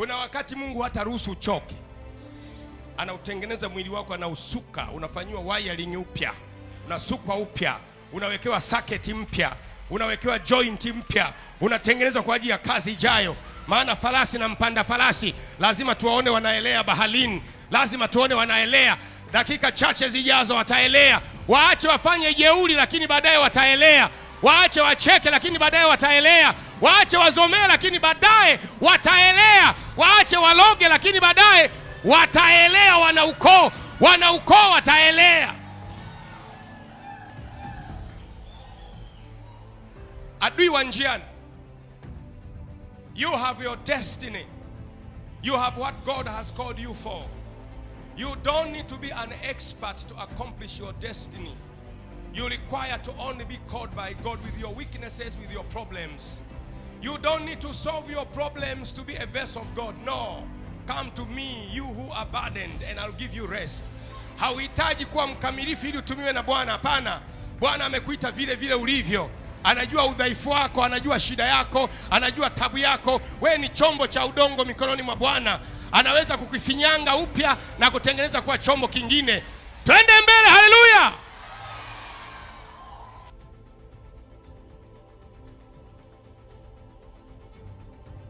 Kuna wakati Mungu hata ruhusu uchoke, anautengeneza mwili wako, anausuka, unafanyiwa wiring upya, unasukwa upya, unawekewa socket mpya, unawekewa joint mpya, unatengenezwa kwa ajili ya kazi ijayo. Maana farasi na mpanda farasi lazima tuwaone wanaelea baharini, lazima tuone wanaelea. Dakika chache zijazo wataelea. Waache wafanye jeuri, lakini baadaye wataelea. Waache wacheke, lakini baadaye wataelea. Waache wazomee, lakini baadaye wataelea. Waache waloge, lakini baadaye wataelea. Wanaukoo wataelea. Adui wa njiani, you have your destiny. You have what God has called you for. You don't need to be an expert to accomplish your destiny. You require to only be called by God with your weaknesses, with your problems. You don't need to solve your problems to be a vessel of God. No. Come to me, you who are burdened, and I'll give you rest. Hauhitaji kuwa mkamilifu ili utumiwe na Bwana. Hapana. Bwana amekuita vile vile ulivyo. Anajua udhaifu wako, anajua shida yako, anajua tabu yako. Wewe ni chombo cha udongo mikononi mwa Bwana. Anaweza kukifinyanga upya na kutengeneza kuwa chombo kingine. Twende mbele, haleluya.